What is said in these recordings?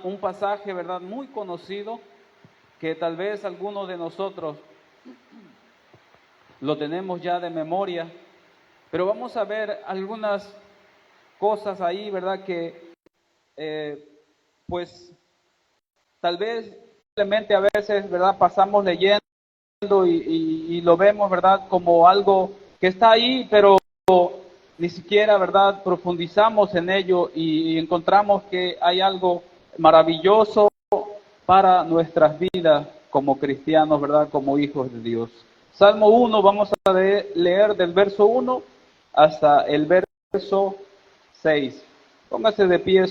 un pasaje, ¿verdad?, muy conocido, que tal vez algunos de nosotros lo tenemos ya de memoria, pero vamos a ver algunas cosas ahí, ¿verdad?, que pues tal vez simplemente a veces, ¿verdad?, pasamos leyendo y lo vemos, ¿verdad?, como algo que está ahí, pero ni siquiera, ¿verdad?, profundizamos en ello y encontramos que hay algo maravilloso para nuestras vidas como cristianos, ¿verdad?, como hijos de Dios. Salmo 1, vamos a leer del verso 1 hasta el verso 6. Póngase de pie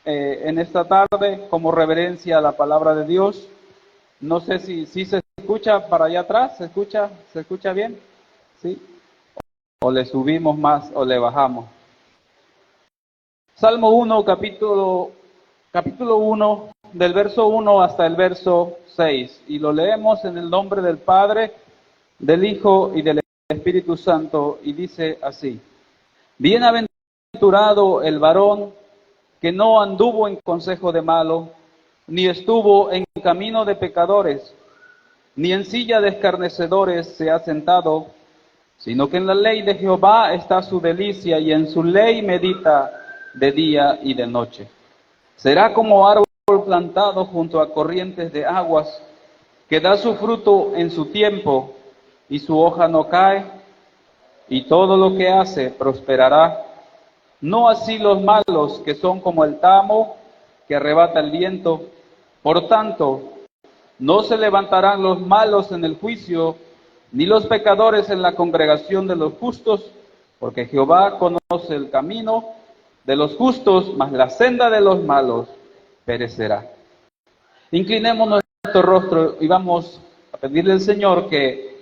en esta tarde como reverencia a la palabra de Dios. No sé si se escucha para allá atrás, ¿se escucha bien? ¿Sí? O le subimos más o le bajamos. Salmo 1, capítulo 1, del verso 1 hasta el verso 6. Y lo leemos en el nombre del Padre, del Hijo y del Espíritu Santo. Y dice así: Bienaventurado el varón que no anduvo en consejo de malo, ni estuvo en camino de pecadores, ni en silla de escarnecedores se ha sentado, sino que en la ley de Jehová está su delicia, y en su ley medita de día y de noche. Será como árbol plantado junto a corrientes de aguas, que da su fruto en su tiempo, y su hoja no cae, y todo lo que hace prosperará. No así los malos, que son como el tamo que arrebata el viento. Por tanto, no se levantarán los malos en el juicio, ni los pecadores en la congregación de los justos, porque Jehová conoce el camino de los justos, mas la senda de los malos perecerá. Inclinemos nuestro rostro y vamos a pedirle al Señor que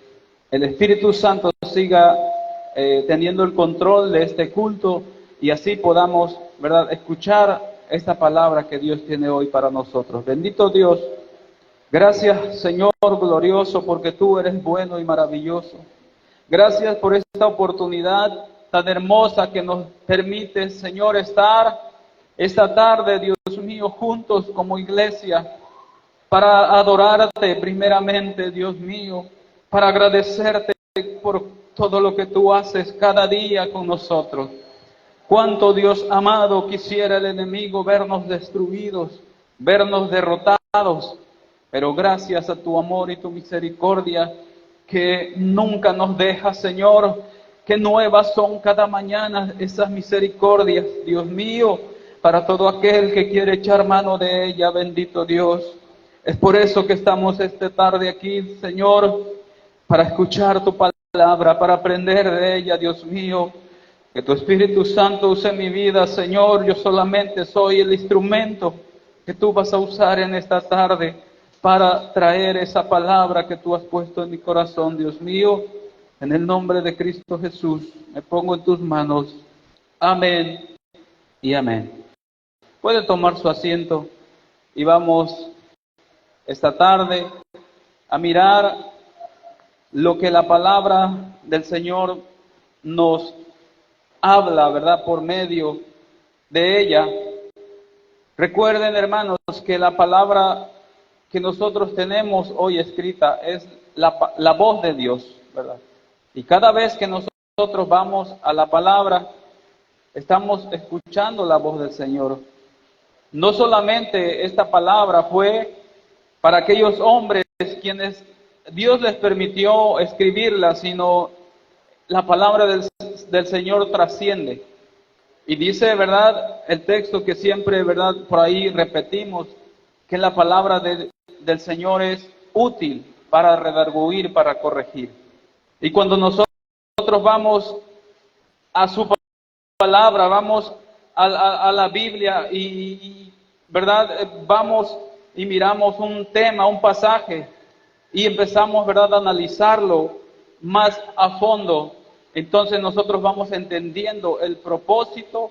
el Espíritu Santo siga teniendo el control de este culto y así podamos, ¿verdad?, escuchar esta palabra que Dios tiene hoy para nosotros. Bendito Dios. Gracias, Señor glorioso, porque tú eres bueno y maravilloso. Gracias por esta oportunidad tan hermosa que nos permite, Señor, estar esta tarde, Dios mío, juntos como iglesia, para adorarte primeramente, Dios mío, para agradecerte por todo lo que tú haces cada día con nosotros. Cuánto, Dios amado, quisiera el enemigo vernos destruidos, vernos derrotados, pero gracias a tu amor y tu misericordia, que nunca nos dejas, Señor, que nuevas son cada mañana esas misericordias, Dios mío, para todo aquel que quiere echar mano de ella, bendito Dios. Es por eso que estamos esta tarde aquí, Señor, para escuchar tu palabra, para aprender de ella, Dios mío. Que tu Espíritu Santo use mi vida, Señor. Yo solamente soy el instrumento que tú vas a usar en esta tarde para traer esa palabra que tú has puesto en mi corazón, Dios mío. En el nombre de Cristo Jesús, me pongo en tus manos. Amén y amén. Puede tomar su asiento y vamos esta tarde a mirar lo que la palabra del Señor nos habla, ¿verdad?, por medio de ella. Recuerden, hermanos, que la palabra que nosotros tenemos hoy escrita es la voz de Dios, ¿verdad? Y cada vez que nosotros vamos a la palabra, estamos escuchando la voz del Señor. No solamente esta palabra fue para aquellos hombres quienes Dios les permitió escribirla, sino la palabra del Señor trasciende. Y dice, ¿verdad?, el texto que siempre, ¿verdad?, por ahí repetimos, que la palabra del Señor es útil para redarguir, para corregir. Y cuando nosotros vamos a su palabra, vamos a la Biblia y ¿verdad?, vamos y miramos un tema, un pasaje, y empezamos, ¿verdad?, a analizarlo más a fondo, entonces nosotros vamos entendiendo el propósito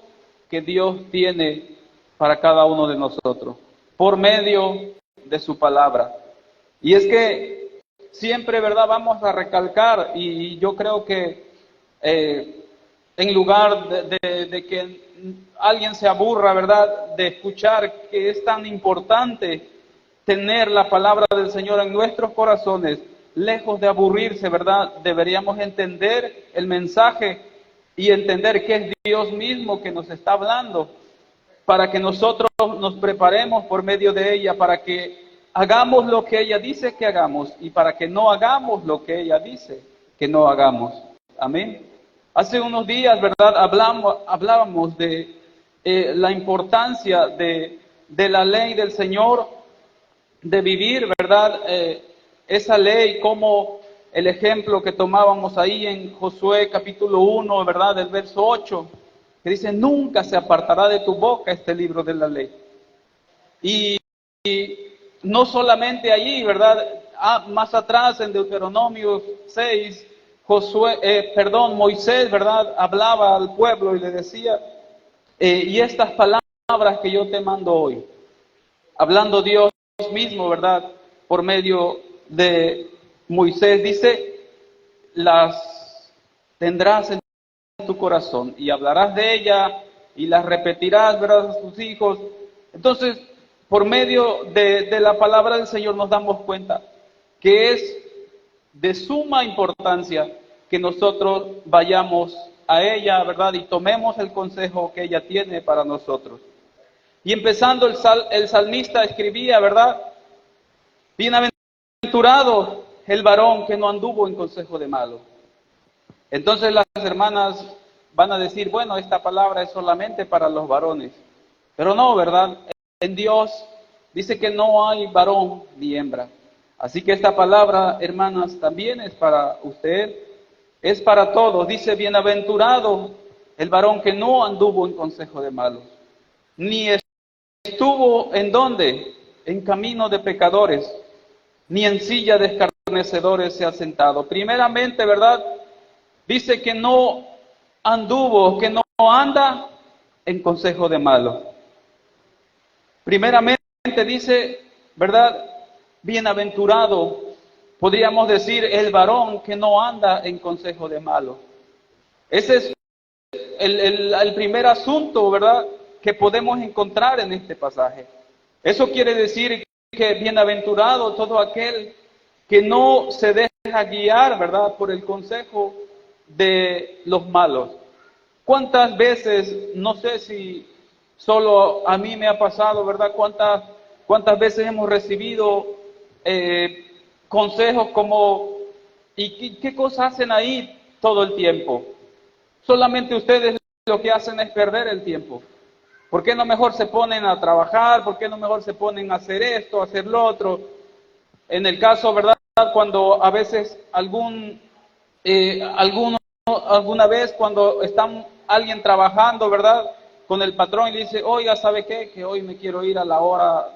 que Dios tiene para cada uno de nosotros, por medio de su palabra. Y es que siempre, ¿verdad?, vamos a recalcar, y yo creo que en lugar de que alguien se aburra, ¿verdad?, de escuchar que es tan importante tener la palabra del Señor en nuestros corazones, lejos de aburrirse, ¿verdad? Deberíamos entender el mensaje y entender que es Dios mismo que nos está hablando, para que nosotros nos preparemos por medio de ella, para que hagamos lo que ella dice que hagamos y para que no hagamos lo que ella dice que no hagamos. Amén. Hace unos días, ¿verdad?, hablábamos de la importancia de la ley del Señor, de vivir, ¿verdad?, esa ley, como el ejemplo que tomábamos ahí en Josué capítulo 1, ¿verdad?, del verso 8, que dice: nunca se apartará de tu boca este libro de la ley. Y no solamente allí, ¿verdad?, más atrás en Deuteronomio 6, Moisés, ¿verdad?, hablaba al pueblo y le decía, y estas palabras que yo te mando hoy, hablando Dios mismo, ¿verdad?, por medio de Moisés, dice: las tendrás en tu corazón y hablarás de ella y las repetirás, ¿verdad?, a tus hijos. Entonces, por medio de la palabra del Señor nos damos cuenta que es de suma importancia que nosotros vayamos a ella, ¿verdad?, y tomemos el consejo que ella tiene para nosotros. Y empezando el salmista escribía, ¿verdad?: bienaventurado el varón que no anduvo en consejo de malo. Entonces las hermanas van a decir: bueno, esta palabra es solamente para los varones. Pero no, ¿verdad? En Dios dice que no hay varón ni hembra. Así que esta palabra, hermanas, también es para usted, es para todos. Dice: bienaventurado el varón que no anduvo en consejo de malos, ni estuvo en ¿dónde? En camino de pecadores, ni en silla de escarnecedores se ha sentado. Primeramente, ¿verdad?, dice que no anduvo, que no anda en consejo de malos. Primeramente dice, ¿verdad?, bienaventurado, podríamos decir, el varón que no anda en consejo de malos. Ese es el primer asunto, ¿verdad?, que podemos encontrar en este pasaje. Eso quiere decir que bienaventurado todo aquel que no se deja guiar, ¿verdad?, por el consejo de los malos. ¿Cuántas veces, no sé si solo a mí me ha pasado, ¿verdad?, cuántas veces hemos recibido consejos como: ¿y qué cosas hacen ahí todo el tiempo? Solamente ustedes lo que hacen es perder el tiempo. ¿Por qué no mejor se ponen a trabajar? ¿Por qué no mejor se ponen a hacer esto, a hacer lo otro? En el caso, ¿verdad?, cuando a veces alguna vez cuando está alguien trabajando, ¿verdad?, con el patrón y le dice: oiga, ¿sabe qué? Que hoy me quiero ir a la hora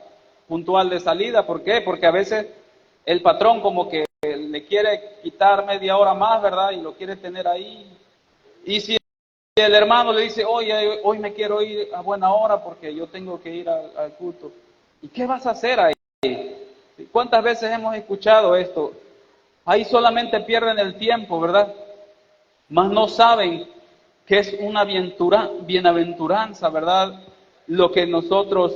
puntual de salida. ¿Por qué? Porque a veces el patrón como que le quiere quitar media hora más, ¿verdad?, y lo quiere tener ahí. Y si el hermano le dice: oye, hoy me quiero ir a buena hora porque yo tengo que ir al culto, ¿y qué vas a hacer ahí? ¿Cuántas veces hemos escuchado esto? Ahí solamente pierden el tiempo, ¿verdad? Mas no saben que es una bienaventuranza, ¿verdad?, lo que nosotros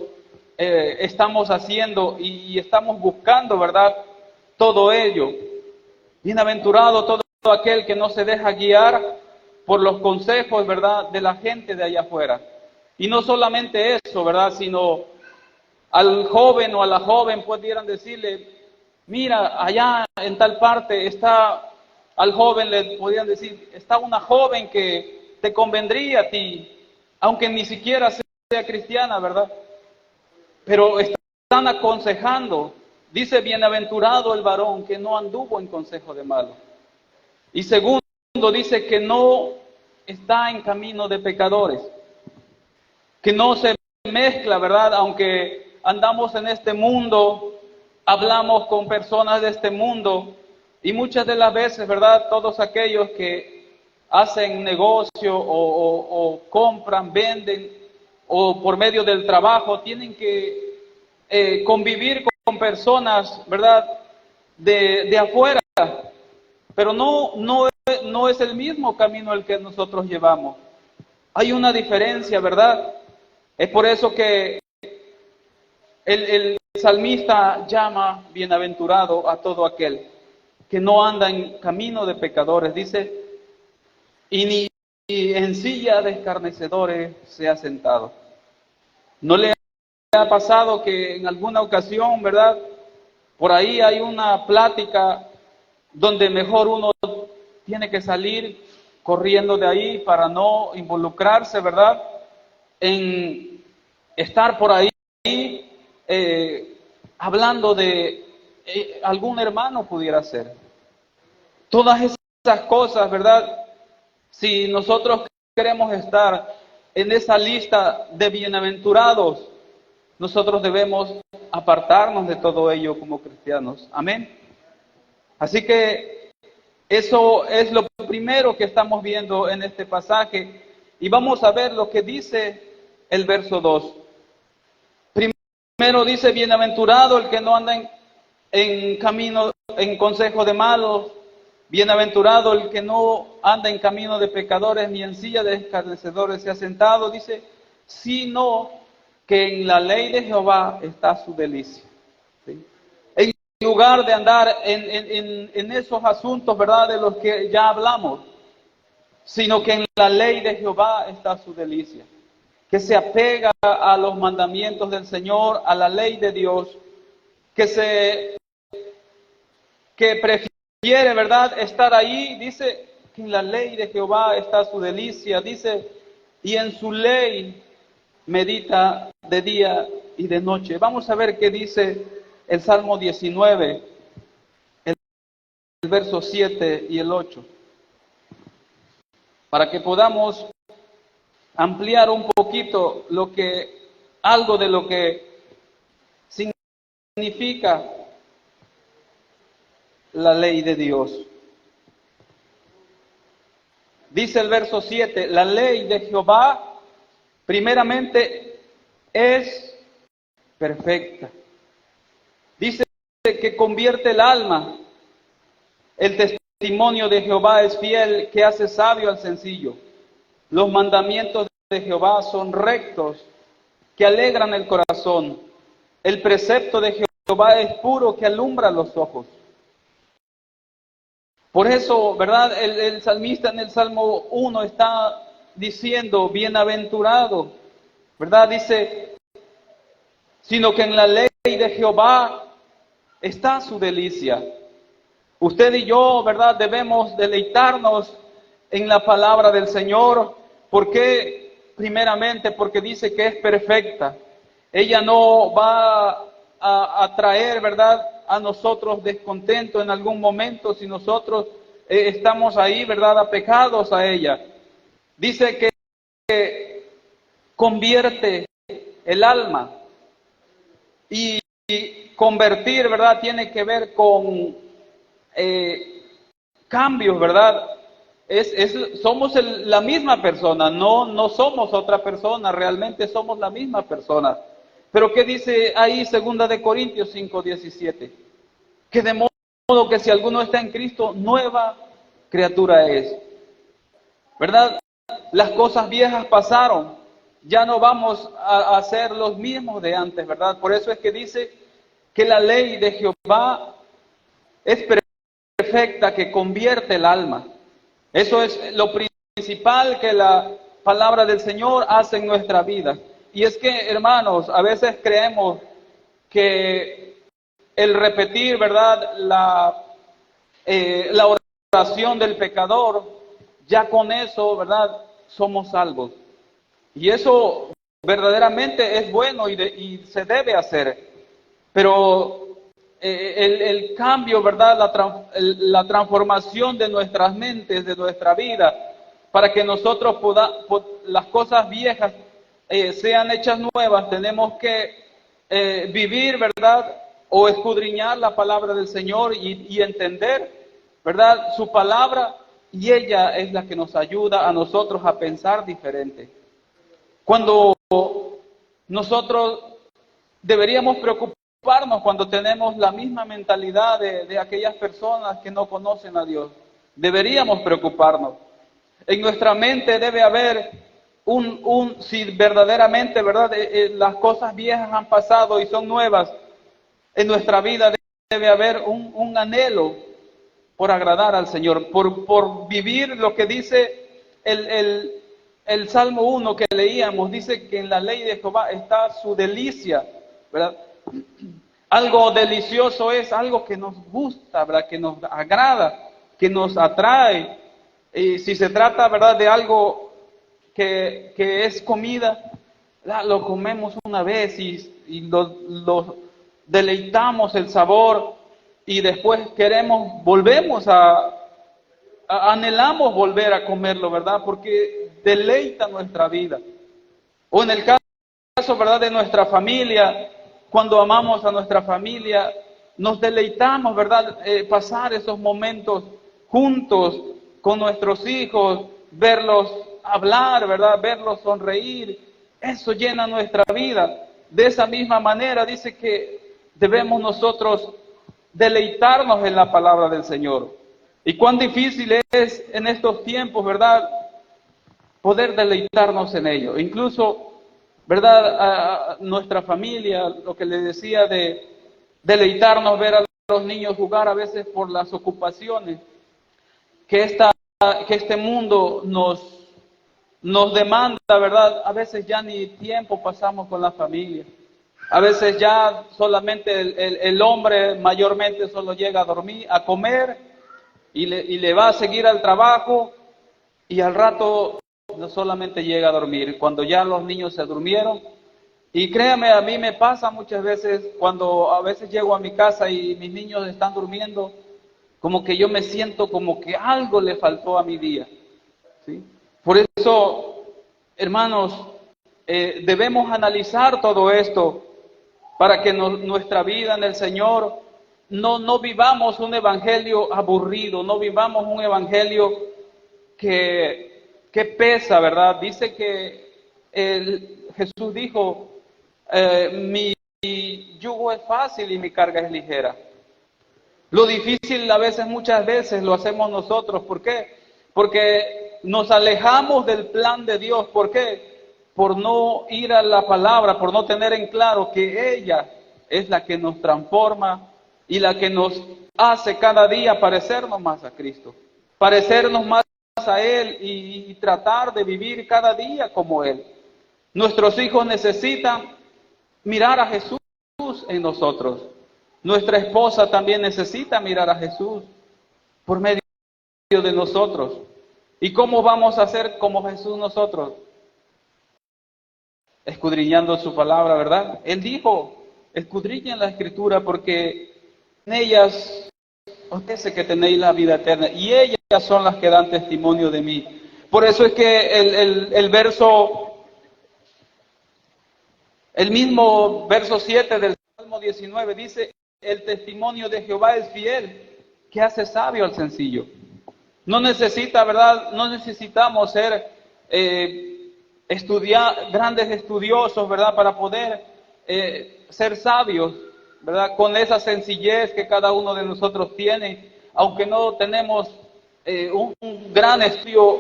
estamos haciendo y estamos buscando, ¿verdad?, todo ello. Bienaventurado todo aquel que no se deja guiar por los consejos, ¿verdad?, de la gente de allá afuera. Y no solamente eso, ¿verdad?, sino al joven o a la joven pudieran decirle: mira, allá en tal parte está, al joven le podrían decir: está una joven que te convendría a ti, aunque ni siquiera sea cristiana, ¿verdad? Pero están aconsejando. Dice: bienaventurado el varón que no anduvo en consejo de malo. Y segundo, dice que no está en camino de pecadores, que no se mezcla, ¿verdad? Aunque andamos en este mundo, hablamos con personas de este mundo, y muchas de las veces, ¿verdad?, todos aquellos que hacen negocio o compran, venden, o por medio del trabajo, tienen que convivir con personas, ¿verdad?, de afuera. Pero no no es el mismo camino el que nosotros llevamos. Hay una diferencia, ¿verdad? Es por eso que el salmista llama bienaventurado a todo aquel que no anda en camino de pecadores, dice, y ni en silla de escarnecedores se ha sentado. ¿No le ha pasado que en alguna ocasión, verdad, por ahí hay una plática donde mejor uno tiene que salir corriendo de ahí para no involucrarse, verdad, en estar por ahí hablando de algún hermano pudiera ser? Todas esas cosas, ¿verdad? Si nosotros queremos estar en esa lista de bienaventurados, nosotros debemos apartarnos de todo ello como cristianos. Amén. Así que eso es lo primero que estamos viendo en este pasaje. Y vamos a ver lo que dice el verso 2. Primero dice, bienaventurado el que no anda en camino, en consejo de malos. Bienaventurado el que no anda en camino de pecadores, ni en silla de escarnecedores se ha sentado, dice, sino que en la ley de Jehová está su delicia. ¿Sí? En lugar de andar en esos asuntos, ¿verdad?, de los que ya hablamos, sino que en la ley de Jehová está su delicia. Que se apega a los mandamientos del Señor, a la ley de Dios, que prefiere, ¿verdad?, estar ahí. Dice que en la ley de Jehová está su delicia, dice, y en su ley medita de día y de noche. Vamos a ver qué dice el Salmo 19, el verso 7 y el 8, para que podamos ampliar un poquito algo de lo que significa la ley de Dios. Dice el verso 7, la ley de Jehová primeramente es perfecta. Dice que convierte el alma. El testimonio de Jehová es fiel, que hace sabio al sencillo. Los mandamientos de Jehová son rectos, que alegran el corazón. El precepto de Jehová es puro, que alumbra los ojos. Por eso, ¿verdad? El salmista en el Salmo 1 está diciendo, bienaventurado, ¿verdad? Dice, sino que en la ley de Jehová está su delicia. Usted y yo, ¿verdad?, debemos deleitarnos en la palabra del Señor. ¿Por qué? Primeramente porque dice que es perfecta. Ella no va a traer, ¿verdad?, a nosotros descontento en algún momento si nosotros estamos ahí, ¿verdad?, apegados a ella. Dice que convierte el alma, y convertir, ¿verdad?, tiene que ver con cambios, ¿verdad? Somos la misma persona, no somos otra persona, realmente somos la misma persona. Pero ¿qué dice ahí 2 de Corintios 5:17? Que de modo que si alguno está en Cristo, nueva criatura es. ¿Verdad? Las cosas viejas pasaron, ya no vamos a ser los mismos de antes, ¿verdad? Por eso es que dice que la ley de Jehová es perfecta, que convierte el alma. Eso es lo principal que la palabra del Señor hace en nuestra vida. Y es que, hermanos, a veces creemos que el repetir, ¿verdad?, la oración del pecador, ya con eso, ¿verdad?, somos salvos. Y eso verdaderamente es bueno y se debe hacer. Pero el cambio, ¿verdad?, la transformación de nuestras mentes, de nuestra vida, para que nosotros las cosas viejas sean hechas nuevas, tenemos que vivir, ¿verdad?, o escudriñar la palabra del Señor y entender, ¿verdad?, su palabra, y ella es la que nos ayuda a nosotros a pensar diferente. Cuando nosotros deberíamos preocuparnos cuando tenemos la misma mentalidad de aquellas personas que no conocen a Dios. deberíamos preocuparnos. En nuestra mente debe haber si verdaderamente, ¿verdad? Las cosas viejas han pasado y son nuevas, en nuestra vida debe haber un anhelo por agradar al Señor, por vivir lo que dice el Salmo 1 que leíamos, dice que en la ley de Jehová está su delicia, ¿verdad? Algo delicioso es algo que nos gusta, ¿verdad? Que nos agrada, que nos atrae. Y si se trata, ¿verdad?, de algo que es comida, ¿verdad?, lo comemos una vez y lo deleitamos el sabor y después anhelamos volver a comerlo, ¿verdad? Porque deleita nuestra vida. O en el caso, ¿verdad?, de nuestra familia, cuando amamos a nuestra familia, nos deleitamos, ¿verdad?, pasar esos momentos juntos con nuestros hijos, verlos hablar, ¿verdad?, verlos sonreír. Eso llena nuestra vida. De esa misma manera dice que debemos nosotros deleitarnos en la palabra del Señor. Y cuán difícil es en estos tiempos, ¿verdad?, poder deleitarnos en ello. Incluso, ¿verdad?, a nuestra familia, lo que le decía de deleitarnos, ver a los niños jugar a veces por las ocupaciones que este mundo nos demanda, ¿verdad? A veces ya ni tiempo pasamos con la familia. A veces ya solamente el hombre mayormente solo llega a dormir, a comer y le va a seguir al trabajo y al rato no solamente llega a dormir. Cuando ya los niños se durmieron, y créame, a mí me pasa muchas veces cuando a veces llego a mi casa y mis niños están durmiendo, como que yo me siento como que algo le faltó a mi día, ¿sí? Por eso, hermanos, debemos analizar todo esto para que nuestra vida en el Señor no vivamos un evangelio aburrido, no vivamos un evangelio que pesa, ¿verdad? Dice que Jesús dijo, mi yugo es fácil y mi carga es ligera. Lo difícil muchas veces lo hacemos nosotros. ¿Por qué? Porque nos alejamos del plan de Dios. ¿Por qué? Por no ir a la palabra, por no tener en claro que ella es la que nos transforma y la que nos hace cada día parecernos más a Cristo, parecernos más a Él y tratar de vivir cada día como Él. Nuestros hijos necesitan mirar a Jesús en nosotros. Nuestra esposa también necesita mirar a Jesús por medio de nosotros. ¿Y cómo vamos a ser como Jesús nosotros? Escudriñando su palabra, ¿verdad? Él dijo, escudriñen la Escritura porque en ellas os dice que tenéis la vida eterna y ellas son las que dan testimonio de mí. Por eso es que el mismo verso 7 del Salmo 19 dice, el testimonio de Jehová es fiel, que hace sabio al sencillo. No necesita, ¿verdad? No necesitamos ser grandes estudiosos, ¿verdad? Para poder ser sabios, ¿verdad? Con esa sencillez que cada uno de nosotros tiene, aunque no tenemos un gran estudio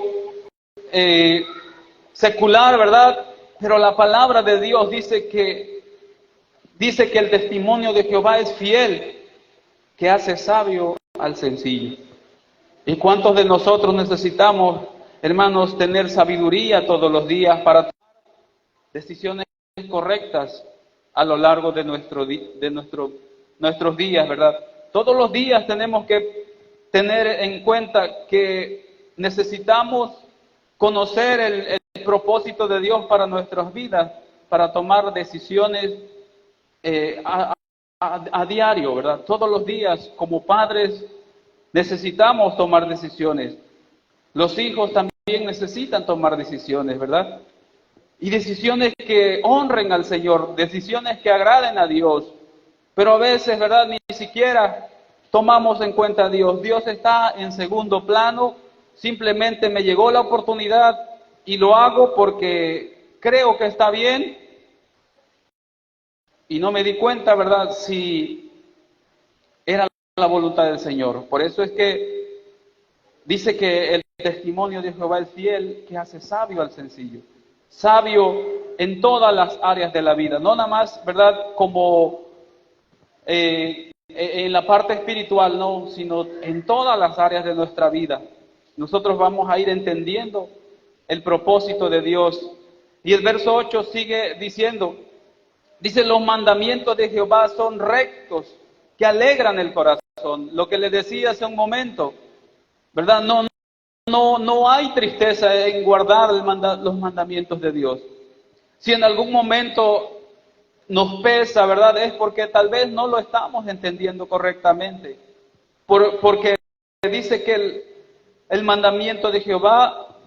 secular, ¿verdad? Pero la palabra de Dios dice que el testimonio de Jehová es fiel, que hace sabio al sencillo. ¿Y cuántos de nosotros necesitamos, hermanos, tener sabiduría todos los días para tomar decisiones correctas a lo largo de nuestros días, ¿verdad? Todos los días tenemos que tener en cuenta que necesitamos conocer el propósito de Dios para nuestras vidas, para tomar decisiones a diario, ¿verdad? Todos los días, como padres, necesitamos tomar decisiones. Los hijos también necesitan tomar decisiones, ¿verdad? Y decisiones que honren al Señor, decisiones que agraden a Dios. Pero a veces, ¿verdad?, ni siquiera tomamos en cuenta a Dios. Dios está en segundo plano. Simplemente me llegó la oportunidad y lo hago porque creo que está bien. Y no me di cuenta, ¿verdad?, si era la voluntad del Señor. Por eso es que Dice que el testimonio de Jehová es fiel, que hace sabio al sencillo. Sabio en todas las áreas de la vida, no nada más, ¿verdad? Como en la parte espiritual, no, sino en todas las áreas de nuestra vida. Nosotros vamos a ir entendiendo el propósito de Dios. Y el verso 8 sigue diciendo, dice, los mandamientos de Jehová son rectos, que alegran el corazón. Lo que le decía hace un momento, ¿verdad? No hay tristeza en guardar los mandamientos de Dios. Si en algún momento nos pesa, ¿verdad? Es porque tal vez no lo estamos entendiendo correctamente. Porque dice que el mandamiento de Jehová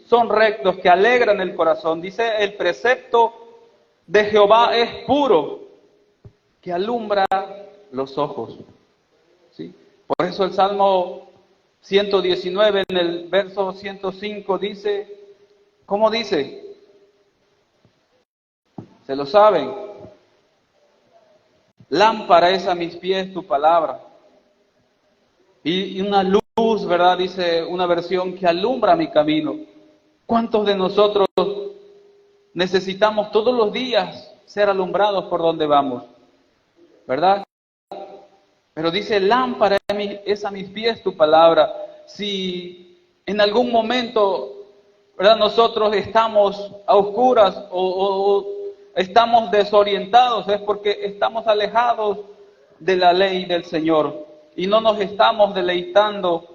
son rectos, que alegran el corazón. Dice, el precepto de Jehová es puro, que alumbra los ojos. ¿Sí? Por eso el Salmo 119 en el verso 105 dice, ¿cómo dice? ¿Se lo saben? Lámpara es a mis pies tu palabra. Y una luz, ¿verdad? Dice una versión que alumbra mi camino. ¿Cuántos de nosotros necesitamos todos los días ser alumbrados por donde vamos? ¿Verdad? Pero dice, lámpara es a mis pies tu palabra. Si en algún momento, ¿verdad? Nosotros estamos a oscuras o estamos desorientados, es porque estamos alejados de la ley del Señor y no nos estamos deleitando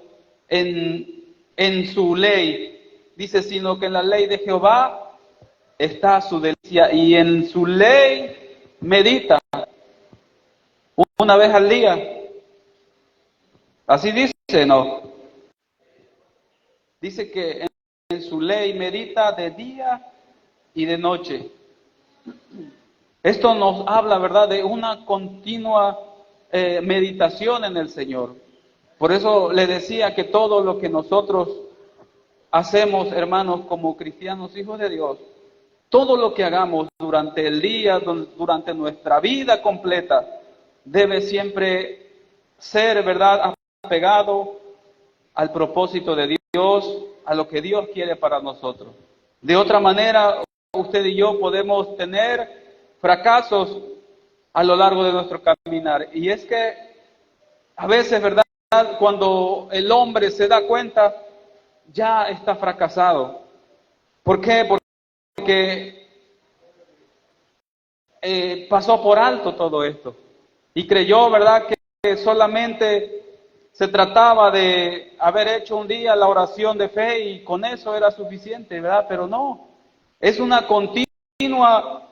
en su ley. Dice, sino que en la ley de Jehová está su delicia y en su ley medita una vez al día. Así dice, ¿no? Dice que en su ley medita de día y de noche. Esto nos habla, ¿verdad?, de una continua meditación en el Señor. Por eso le decía que todo lo que nosotros hacemos, hermanos, como cristianos, hijos de Dios, todo lo que hagamos durante el día, durante nuestra vida completa, debe siempre ser, ¿verdad?, apegado al propósito de Dios, a lo que Dios quiere para nosotros. De otra manera, usted y yo podemos tener fracasos a lo largo de nuestro caminar. Y es que a veces, ¿verdad?, cuando el hombre se da cuenta, ya está fracasado. ¿Por qué? Porque pasó por alto todo esto. Y creyó, ¿verdad?, que solamente se trataba de haber hecho un día la oración de fe y con eso era suficiente, ¿verdad? Pero no, es una continua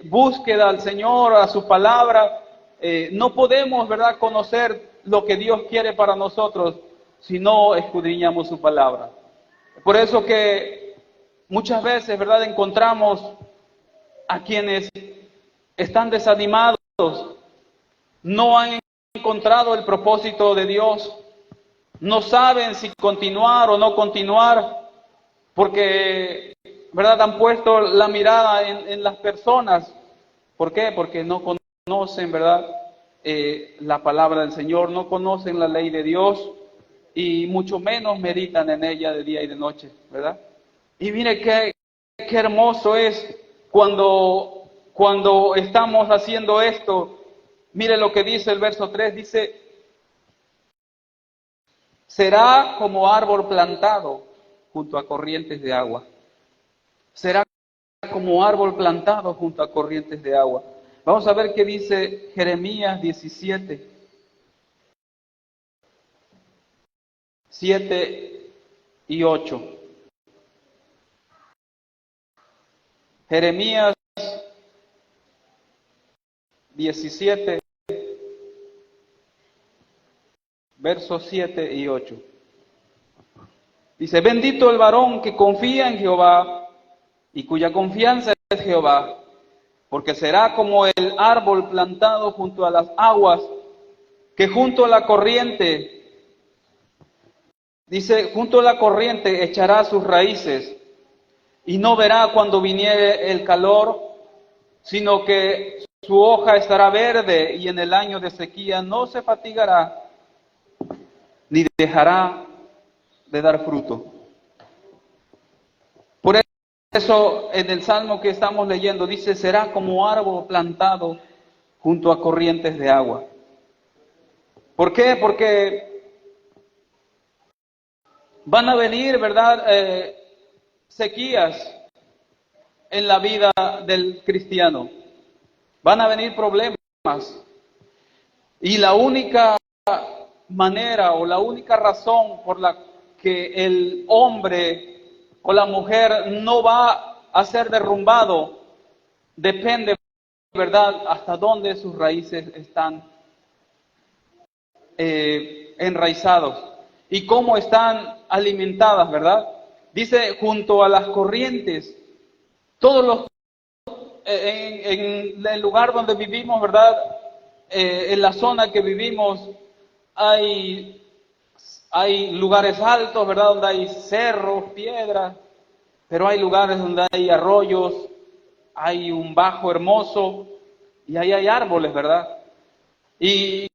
búsqueda al Señor, a su palabra. No podemos, ¿verdad?, conocer lo que Dios quiere para nosotros si no escudriñamos su palabra. Por eso que muchas veces, ¿verdad?, encontramos a quienes están desanimados, no han encontrado el propósito de Dios, no saben si continuar o no continuar, porque, ¿verdad?, han puesto la mirada en las personas. ¿Por qué? Porque no conocen, ¿verdad?, la palabra del Señor, no conocen la ley de Dios y mucho menos meditan en ella de día y de noche, ¿verdad? Y mire qué hermoso es cuando estamos haciendo esto. Mire lo que dice el verso 3, dice, será como árbol plantado junto a corrientes de agua. Será como árbol plantado junto a corrientes de agua. Vamos a ver qué dice Jeremías 17, 7 y 8. Jeremías 17, versos 7 y 8. Dice, bendito el varón que confía en Jehová y cuya confianza es Jehová, porque será como el árbol plantado junto a las aguas, que junto a la corriente, dice, junto a la corriente echará sus raíces, y no verá cuando viniere el calor, sino que su hoja estará verde, y en el año de sequía no se fatigará, ni dejará de dar fruto. Por eso en el Salmo que estamos leyendo dice, será como árbol plantado junto a corrientes de agua. ¿Por qué? Porque van a venir, ¿verdad?, sequías en la vida del cristiano. Van a venir problemas. Y la única manera o la única razón por la que el hombre o la mujer no va a ser derrumbado depende, ¿verdad?, hasta dónde sus raíces están enraizados y cómo están alimentadas, ¿verdad? Dice, junto a las corrientes, todos los en el lugar donde vivimos, ¿verdad? En la zona que vivimos hay lugares altos, ¿verdad? Donde hay cerros, piedras, pero hay lugares donde hay arroyos, hay un bajo hermoso y ahí hay árboles, ¿verdad? Y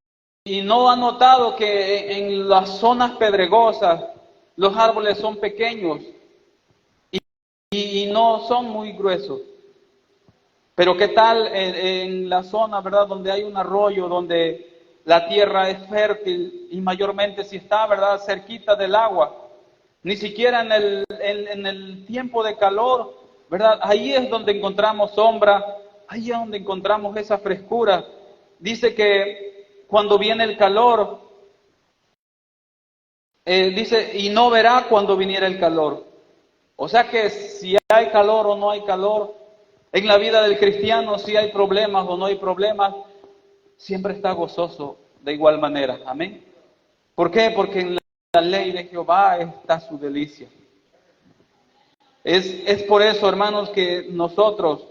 no ha notado que en las zonas pedregosas los árboles son pequeños y no son muy gruesos. Pero ¿qué tal en la zona, verdad, donde hay un arroyo, donde la tierra es fértil y mayormente si está, verdad, cerquita del agua? Ni siquiera en el tiempo de calor, verdad, ahí es donde encontramos sombra, ahí es donde encontramos esa frescura. Dice que cuando viene el calor, dice, y no verá cuando viniera el calor. O sea que si hay calor o no hay calor, en la vida del cristiano, si hay problemas o no hay problemas, siempre está gozoso de igual manera. Amén. ¿Por qué? Porque en la ley de Jehová está su delicia. Es por eso, hermanos, que nosotros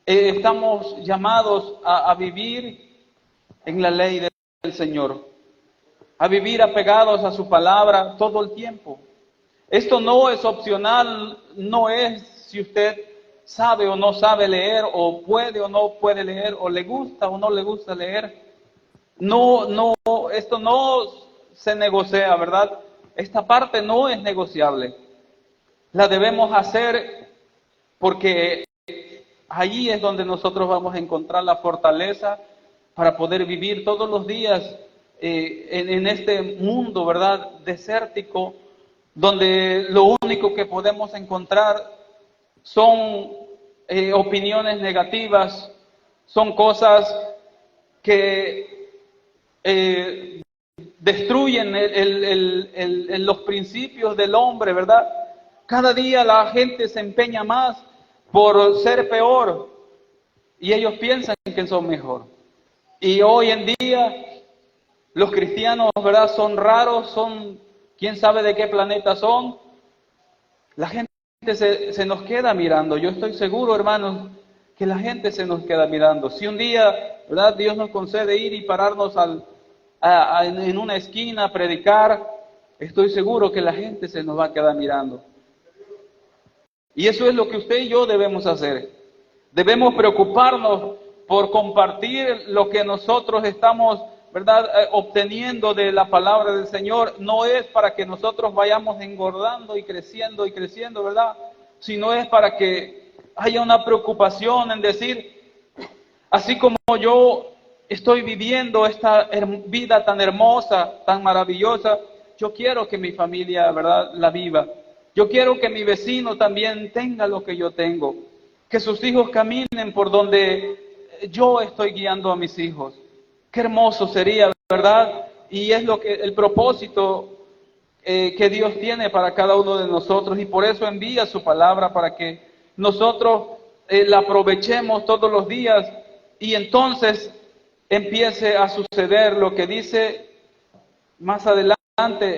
estamos llamados a vivir en la ley del Señor, a vivir apegados a su palabra todo el tiempo. Esto no es opcional, no es si usted sabe o no sabe leer, o puede o no puede leer, o le gusta o no le gusta leer. No, esto no se negocia, ¿verdad? Esta parte no es negociable. La debemos hacer porque allí es donde nosotros vamos a encontrar la fortaleza para poder vivir todos los días en este mundo, ¿verdad?, desértico, donde lo único que podemos encontrar son opiniones negativas, son cosas que destruyen los principios del hombre, ¿verdad? Cada día la gente se empeña más por ser peor y ellos piensan que son mejor. Y hoy en día los cristianos, ¿verdad?, son raros, son quién sabe de qué planeta son. La gente se nos queda mirando. Yo estoy seguro, hermanos, que la gente se nos queda mirando. Si un día, ¿verdad?, Dios nos concede ir y pararnos en una esquina a predicar, estoy seguro que la gente se nos va a quedar mirando. Y eso es lo que usted y yo debemos hacer. Debemos preocuparnos por compartir lo que nosotros estamos, ¿verdad?, obteniendo de la palabra del Señor. No es para que nosotros vayamos engordando y creciendo, ¿verdad? Sino es para que haya una preocupación en decir, así como yo estoy viviendo esta vida tan hermosa, tan maravillosa, yo quiero que mi familia, ¿verdad?, la viva. Yo quiero que mi vecino también tenga lo que yo tengo. Que sus hijos caminen por donde yo estoy guiando a mis hijos. Qué hermoso sería, ¿verdad? Y es el propósito que Dios tiene para cada uno de nosotros. Y por eso envía su palabra para que nosotros la aprovechemos todos los días. Y entonces empiece a suceder lo que dice más adelante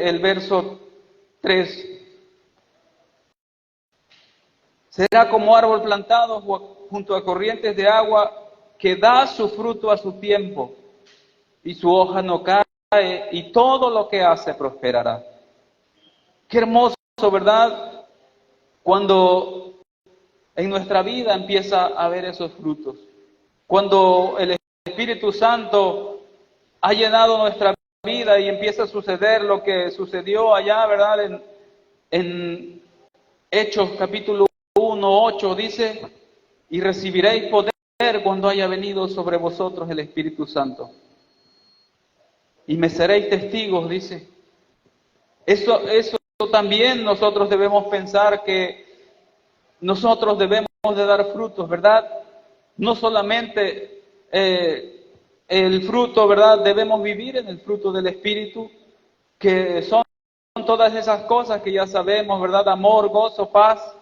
el verso 3. Será como árbol plantado junto a corrientes de agua que da su fruto a su tiempo y su hoja no cae y todo lo que hace prosperará. Qué hermoso, ¿verdad? Cuando en nuestra vida empieza a haber esos frutos. Cuando el Espíritu Santo ha llenado nuestra vida y empieza a suceder lo que sucedió allá, ¿verdad? En Hechos capítulo 1, 8 dice, y recibiréis poder cuando haya venido sobre vosotros el Espíritu Santo. Y me seréis testigos, dice. Eso también nosotros debemos pensar que nosotros debemos de dar frutos, ¿verdad? No solamente el fruto, ¿verdad? Debemos vivir en el fruto del Espíritu, que son todas esas cosas que ya sabemos, ¿verdad? Amor, gozo, paz,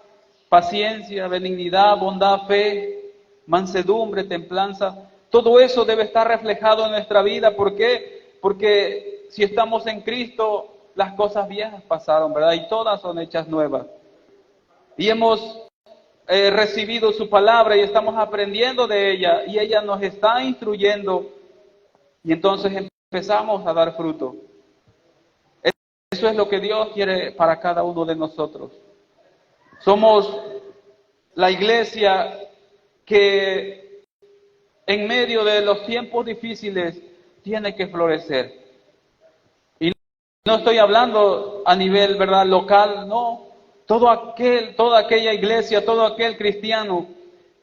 paciencia, benignidad, bondad, fe, mansedumbre, templanza. Todo eso debe estar reflejado en nuestra vida. ¿Por qué? Porque si estamos en Cristo, las cosas viejas pasaron, ¿verdad? Y todas son hechas nuevas. Y hemos recibido su palabra y estamos aprendiendo de ella y ella nos está instruyendo y entonces empezamos a dar fruto. Eso es lo que Dios quiere para cada uno de nosotros. Somos la iglesia que en medio de los tiempos difíciles tiene que florecer. Y no estoy hablando a nivel, ¿verdad?, local, no. Toda aquella iglesia, todo aquel cristiano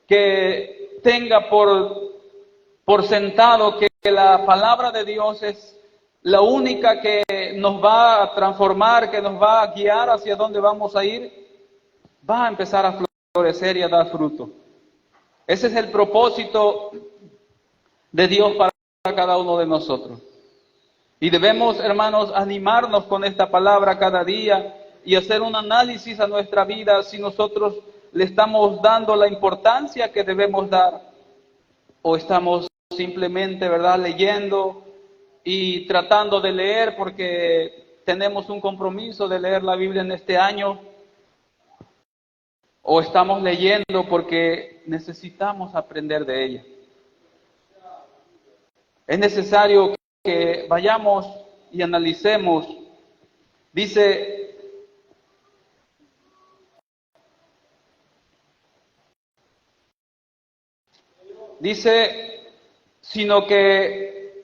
que tenga por sentado que la palabra de Dios es la única que nos va a transformar, que nos va a guiar hacia dónde vamos a ir, va a empezar a florecer y a dar fruto. Ese es el propósito de Dios para cada uno de nosotros. Y debemos, hermanos, animarnos con esta palabra cada día y hacer un análisis a nuestra vida si nosotros le estamos dando la importancia que debemos dar o estamos simplemente, ¿verdad?, leyendo y tratando de leer porque tenemos un compromiso de leer la Biblia en este año, o estamos leyendo porque necesitamos aprender de ella. Es necesario que vayamos y analicemos. Dice sino que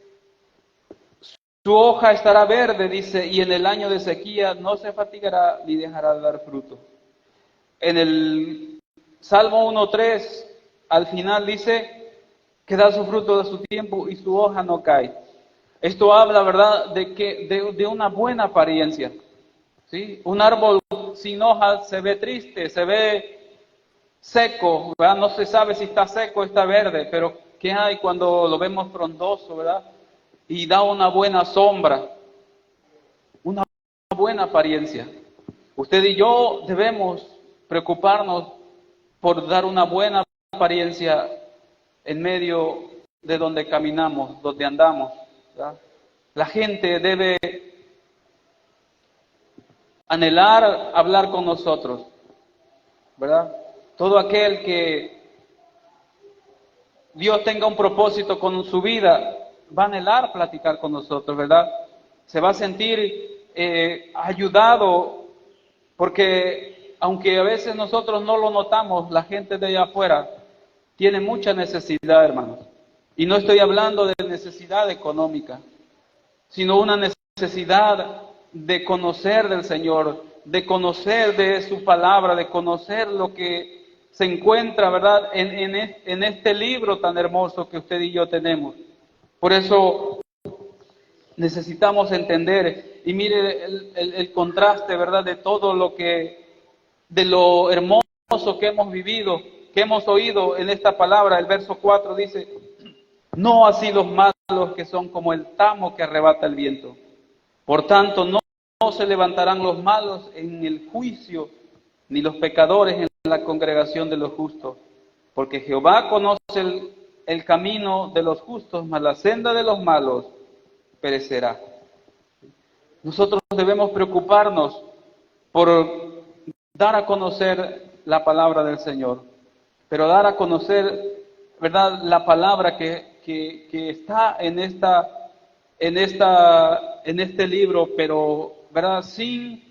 su hoja estará verde, dice, y en el año de sequía no se fatigará ni dejará de dar fruto. En el Salmo 1:3, al final dice que da su fruto de su tiempo y su hoja no cae. Esto habla, ¿verdad?, de una buena apariencia. ¿Sí? Un árbol sin hojas se ve triste, se ve seco, ¿verdad? No se sabe si está seco o está verde, pero ¿qué hay cuando lo vemos frondoso, ¿verdad? Y da una buena sombra, una buena apariencia. Usted y yo debemos preocuparnos por dar una buena apariencia en medio de donde caminamos, donde andamos, ¿verdad? La gente debe anhelar hablar con nosotros, ¿verdad? Todo aquel que Dios tenga un propósito con su vida, va a anhelar platicar con nosotros, ¿verdad? Se va a sentir ayudado, porque aunque a veces nosotros no lo notamos, la gente de allá afuera tiene mucha necesidad, hermanos. Y no estoy hablando de necesidad económica, sino una necesidad de conocer del Señor, de conocer de su palabra, de conocer lo que se encuentra, ¿verdad?, en este libro tan hermoso que usted y yo tenemos. Por eso necesitamos entender, y mire el contraste, ¿verdad?, de todo de lo hermoso que hemos vivido, que hemos oído en esta palabra. El verso 4 dice, no así los malos que son como el tamo que arrebata el viento. Por tanto, no se levantarán los malos en el juicio, ni los pecadores en la congregación de los justos, porque Jehová conoce el camino de los justos, mas la senda de los malos perecerá. Nosotros debemos preocuparnos por dar a conocer la palabra del Señor, pero dar a conocer, ¿verdad?, la palabra que está en este libro, pero, ¿verdad?, sin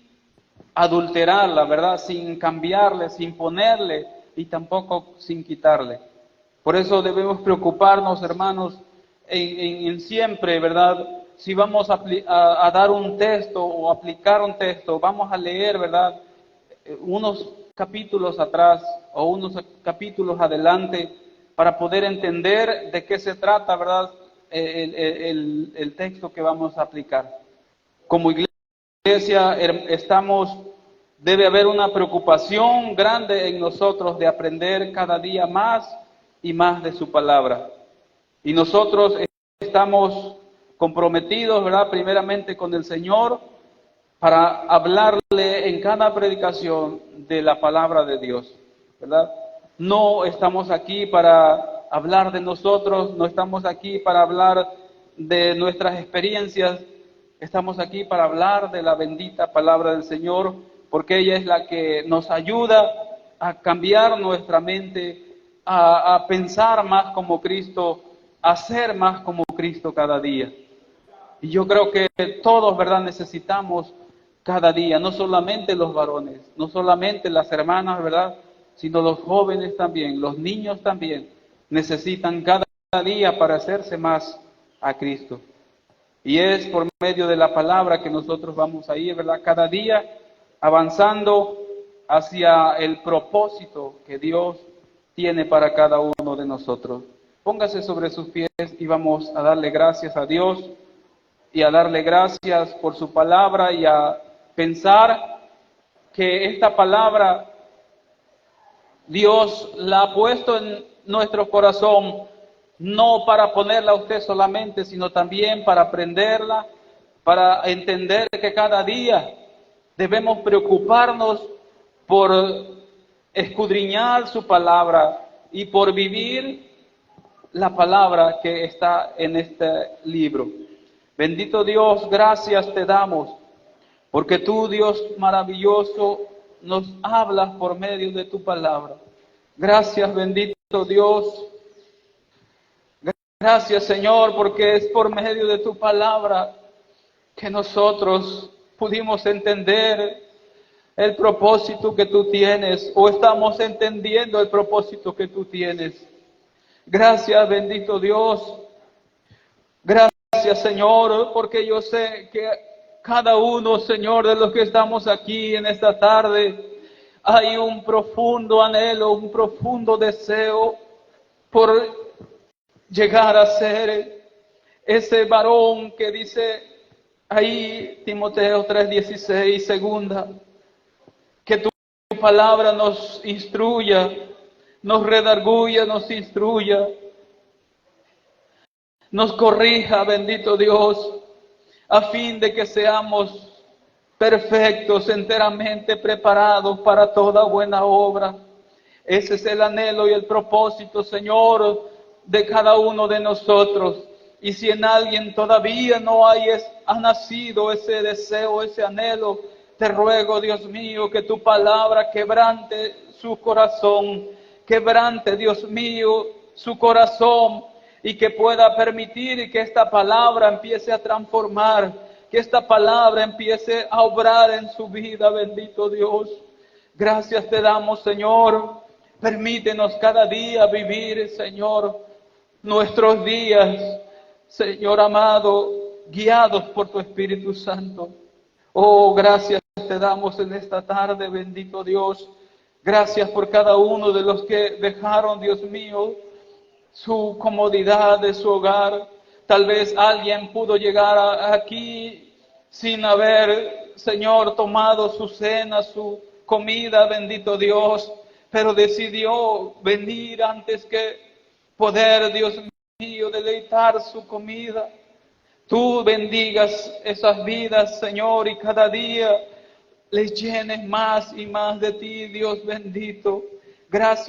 adulterarla, ¿verdad?, sin cambiarle, sin ponerle y tampoco sin quitarle. Por eso debemos preocuparnos, hermanos, en siempre, ¿verdad?, si vamos a dar un texto o aplicar un texto, vamos a leer, ¿verdad? Unos capítulos atrás o unos capítulos adelante para poder entender de qué se trata, ¿verdad? El texto que vamos a aplicar. Como iglesia debe haber una preocupación grande en nosotros de aprender cada día más y más de su palabra. Y nosotros estamos comprometidos, ¿verdad? Primeramente con el Señor para hablarle en cada predicación de la palabra de Dios, ¿verdad? No estamos aquí para hablar de nosotros, no estamos aquí para hablar de nuestras experiencias, estamos aquí para hablar de la bendita palabra del Señor, porque ella es la que nos ayuda a cambiar nuestra mente, a pensar más como Cristo, a ser más como Cristo cada día. Y yo creo que todos, ¿verdad?, necesitamos cada día, no solamente los varones, no solamente las hermanas, ¿verdad?, sino los jóvenes también, los niños también, necesitan cada día para hacerse más a Cristo. Y es por medio de la palabra que nosotros vamos a ir, ¿verdad?, cada día avanzando hacia el propósito que Dios tiene para cada uno de nosotros. Póngase sobre sus pies y vamos a darle gracias a Dios y a darle gracias por su palabra y a pensar que esta palabra Dios la ha puesto en nuestro corazón, no para ponerla a usted solamente, sino también para aprenderla, para entender que cada día debemos preocuparnos por escudriñar su palabra y por vivir la palabra que está en este libro. Bendito Dios, gracias te damos, porque tú, Dios maravilloso, nos hablas por medio de tu palabra. Gracias, bendito Dios. Gracias, Señor, porque es por medio de tu palabra que nosotros pudimos entender el propósito que tú tienes, o estamos entendiendo el propósito que tú tienes. Gracias, bendito Dios. Gracias, Señor, porque yo sé que cada uno, Señor, de los que estamos aquí en esta tarde, hay un profundo anhelo, un profundo deseo por llegar a ser ese varón que dice ahí Timoteo 3:16, segunda, que tu palabra nos instruya, nos redarguya, nos instruya, nos corrija, bendito Dios, a fin de que seamos perfectos, enteramente preparados para toda buena obra. Ese es el anhelo y el propósito, Señor, de cada uno de nosotros. Y si en alguien todavía no ha nacido ese deseo, ese anhelo, te ruego, Dios mío, que tu palabra quebrante su corazón, quebrante, Dios mío, su corazón, y que pueda permitir que esta palabra empiece a transformar, que esta palabra empiece a obrar en su vida, bendito Dios. Gracias te damos, Señor. Permítenos cada día vivir, Señor, nuestros días, Señor amado, guiados por tu Espíritu Santo. Oh, gracias te damos en esta tarde, bendito Dios. Gracias por cada uno de los que dejaron, Dios mío, su comodidad de su hogar. Tal vez alguien pudo llegar aquí sin haber, Señor, tomado su cena, su comida, bendito Dios, pero decidió venir antes que poder, Dios mío, deleitar su comida. Tú bendigas esas vidas, Señor, y cada día les llenes más y más de ti, Dios bendito. Gracias